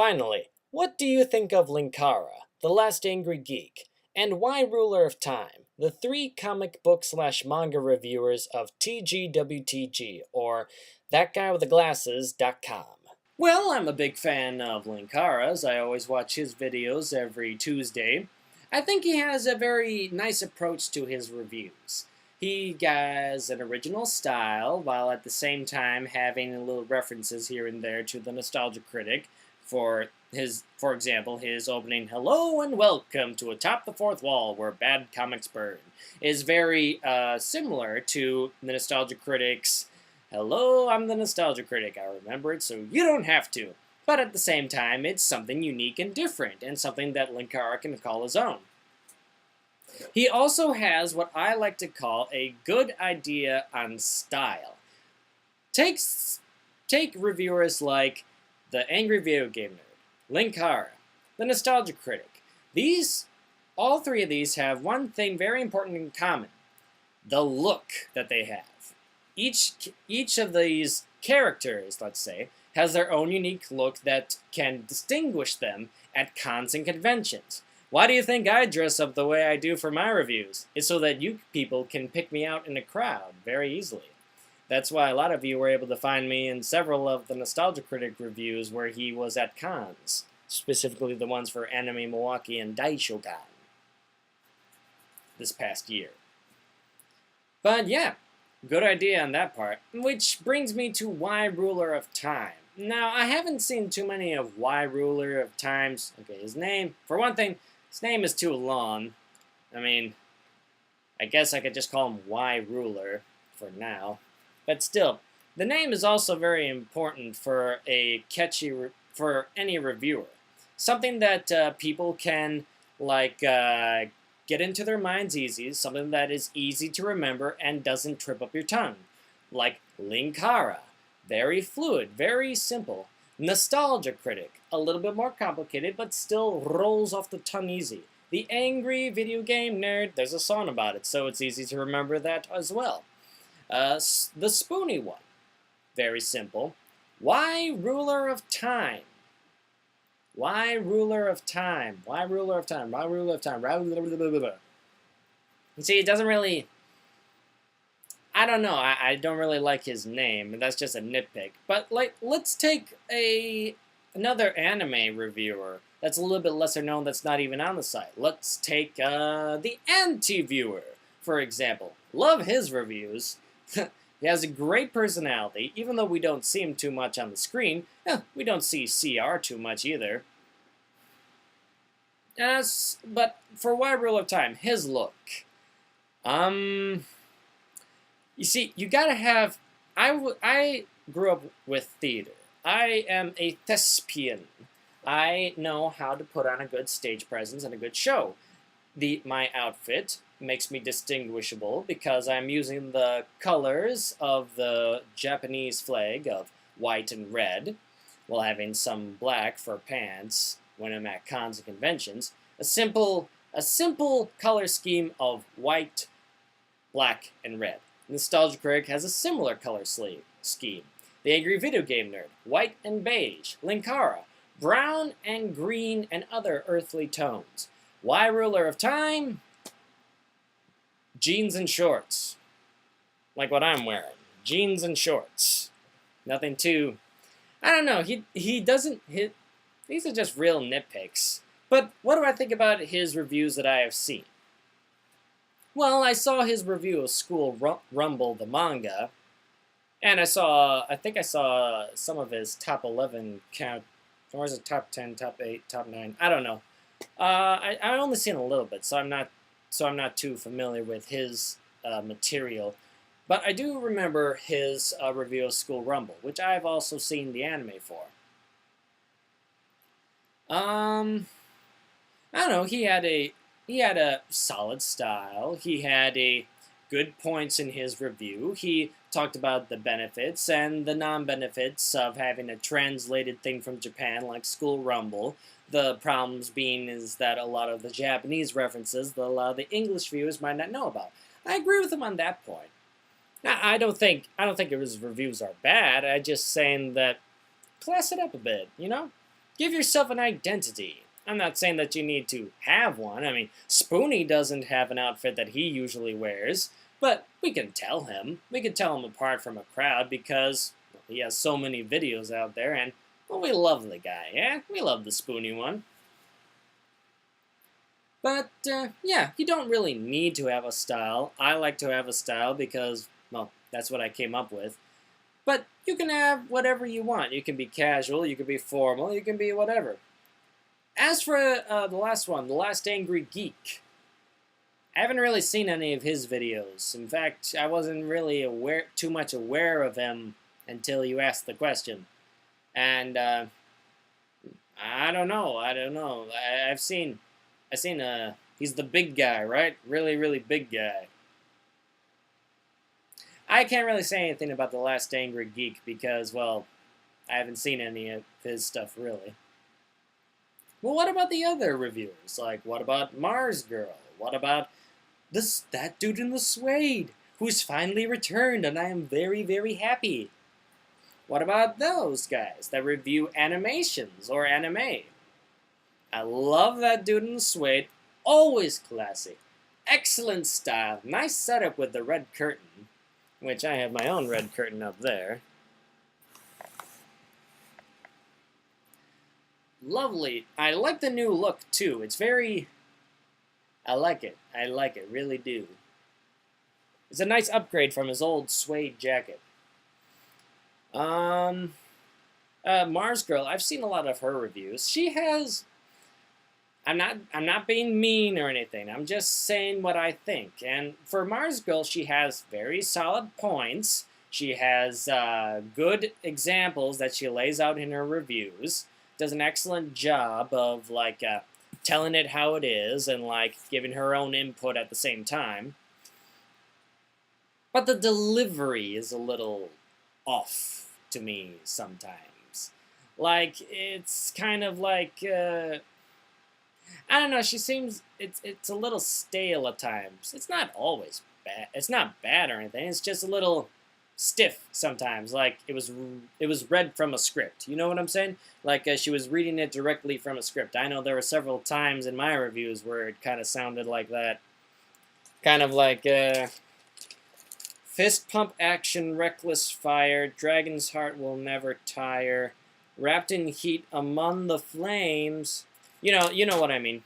Finally, what do you think of Linkara, The Last Angry Geek, and why Ruler of Time, the three comic book slash manga reviewers of TGWTG, or ThatGuyWithTheGlasses.com? Well, I'm a big fan of Linkara's. I always watch his videos every Tuesday. I think he has a very nice approach to his reviews. He has an original style, while at the same time having little references here and there to the Nostalgia Critic. For example, his opening "Hello and welcome to Atop the Fourth Wall, where bad comics burn" is very similar to the Nostalgia Critic's "Hello, I'm the Nostalgia Critic. I remember it, so you don't have to." But at the same time, it's something unique and different, and something that Linkara can call his own. He also has what I like to call a good idea on style. Take reviewers like the Angry Video Game Nerd, Linkara, the Nostalgia Critic. All three of these have one thing very important in common: the look that they have. Each of these characters, let's say, has their own unique look that can distinguish them at cons and conventions. Why do you think I dress up the way I do for my reviews? It's so that you people can pick me out in a crowd very easily. That's why a lot of you were able to find me in several of the Nostalgia Critic reviews where he was at cons, specifically the ones for Anime Milwaukee and Daishogan this past year. But yeah, good idea on that part, which brings me to why Ruler of Time. Now, I haven't seen too many of why Ruler of Time's. Okay, his name, for one thing, his name is too long. I mean, I guess I could just call him Why Ruler for now. But still, the name is also very important for for any reviewer. Something that people can, get into their minds easy, something that is easy to remember and doesn't trip up your tongue. Like Linkara, very fluid, very simple. Nostalgia Critic, a little bit more complicated, but still rolls off the tongue easy. The Angry Video Game Nerd, there's a song about it, so it's easy to remember that as well. The Spoony one, very simple. Why Ruler of Time? Why Ruler of Time? Why Ruler of Time? Why Ruler of Time? You see, it doesn't really... I don't know. I don't really like his name. That's just a nitpick. But let's take another anime reviewer that's a little bit lesser known, that's not even on the site. Let's take the Anti-Viewer, for example. Love his reviews. He has a great personality, even though we don't see him too much on the screen. We don't see CR too much either. But for Why Rule of Time, his look. You see, you gotta have... I grew up with theater. I am a thespian. I know how to put on a good stage presence and a good show. My outfit makes me distinguishable because I'm using the colors of the Japanese flag of white and red, while having some black for pants when I'm at cons and conventions. A simple color scheme of white, black, and red. Nostalgia Critic has a similar color scheme. The Angry Video Game Nerd, white and beige. Linkara, brown and green and other earthly tones. Why Ruler of Time? Jeans and shorts. Like what I'm wearing. Jeans and shorts. Nothing too... I don't know. He doesn't... These are just real nitpicks. But what do I think about his reviews that I have seen? Well, I saw his review of School Rumble, the manga. And I think I saw some of his top 11 count. Or is it top 10, top 8, top 9? I don't know. I only seen a little bit, so I'm not too familiar with his material. But I do remember his review of School Rumble, which I've also seen the anime for. I don't know. He had a solid style. He had a good points in his review. He talked about the benefits and the non-benefits of having a translated thing from Japan like School Rumble. The problems being is that a lot of the Japanese references that a lot of the English viewers might not know about. I agree with him on that point. Now, I don't think his reviews are bad. I'm just saying that class it up a bit, you know? Give yourself an identity. I'm not saying that you need to have one. I mean, Spoonie doesn't have an outfit that he usually wears, but we can tell him. We can tell him apart from a crowd because well, he has so many videos out there, and well, we love the guy, yeah? We love the Spoonie one. But, yeah, you don't really need to have a style. I like to have a style because, well, that's what I came up with. But you can have whatever you want. You can be casual, you can be formal, you can be whatever. As for the last one, The Last Angry Geek, I haven't really seen any of his videos. In fact, I wasn't really too much aware of him until you asked the question. And, I don't know. I've seen, he's the big guy, right? Really, really big guy. I can't really say anything about The Last Angry Geek because, well, I haven't seen any of his stuff, really. Well, what about the other reviewers? Like, what about Mars Girl? What about that dude in the suede, who's finally returned, and I am very, very happy? What about those guys that review animations or anime? I love that dude in the suede. Always classy. Excellent style. Nice setup with the red curtain, which I have my own red curtain up there. Lovely. I like the new look, too. It's very... I like it. Really do. It's a nice upgrade from his old suede jacket. Mars Girl, I've seen a lot of her reviews. She has... I'm not being mean or anything. I'm just saying what I think. And for Mars Girl, she has very solid points. She has good examples that she lays out in her reviews. Does an excellent job of like telling it how it is and like giving her own input at the same time. But the delivery is a little off to me sometimes. Like it's kind of like I don't know. She seems it's a little stale at times. It's not always bad. It's not bad or anything. It's just a little stiff sometimes. Like it was read from a script. You know what I'm saying? Like she was reading it directly from a script. I know there were several times in my reviews where it kind of sounded like that. Kind of like fist pump action, reckless fire, dragon's heart will never tire, wrapped in heat among the flames. You know what I mean.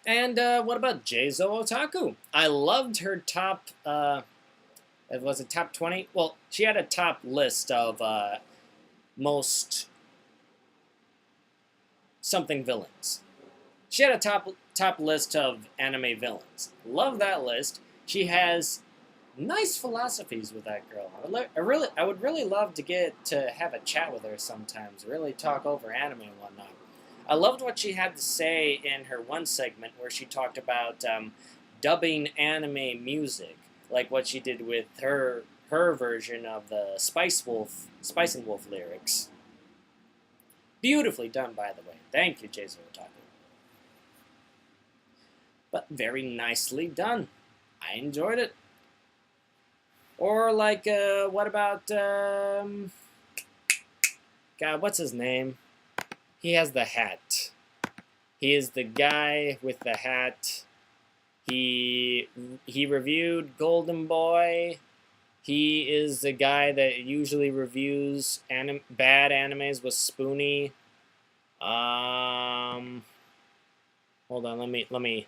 And what about Jeizo Otaku? I loved her top, was it top 20? Well, she had a top list of most something villains. She had a top list of anime villains. Love that list. She has nice philosophies with that girl. I would really love to get to have a chat with her sometimes. Really talk over anime and whatnot. I loved what she had to say in her one segment where she talked about dubbing anime music, like what she did with her version of the Spice and Wolf lyrics. Beautifully done, by the way. Thank you, Jeizo Otaku. But very nicely done. I enjoyed it. Or like, what about, God, what's his name? He has the hat. He is the guy with the hat. He reviewed Golden Boy. He is the guy that usually reviews bad animes with Spoonie. Hold on, let me.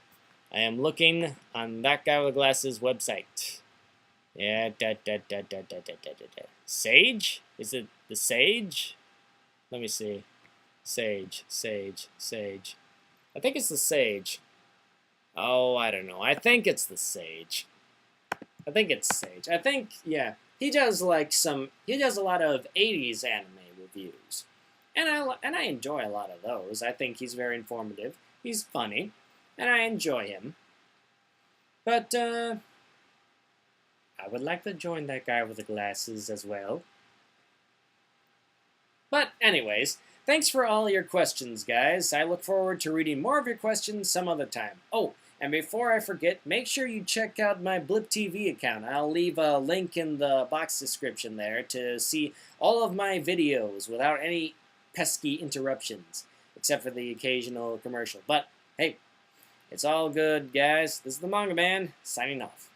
I am looking on that guy with glasses website. Yeah, Sage? Is it the Sage? Let me see. Sage. I think it's the Sage. Oh, I don't know. I think it's the Sage. I think, yeah. He does a lot of 80s anime reviews. And I enjoy a lot of those. I think he's very informative. He's funny. And I enjoy him. But, I would like to join that guy with the glasses as well. But anyways, thanks for all your questions, guys. I look forward to reading more of your questions some other time. Oh, And before I forget, make sure you check out my Blip TV account. I'll leave a link in the box description there to see all of my videos without any pesky interruptions, except for the occasional commercial. But hey, it's all good, guys. This is the Manga Man, signing off.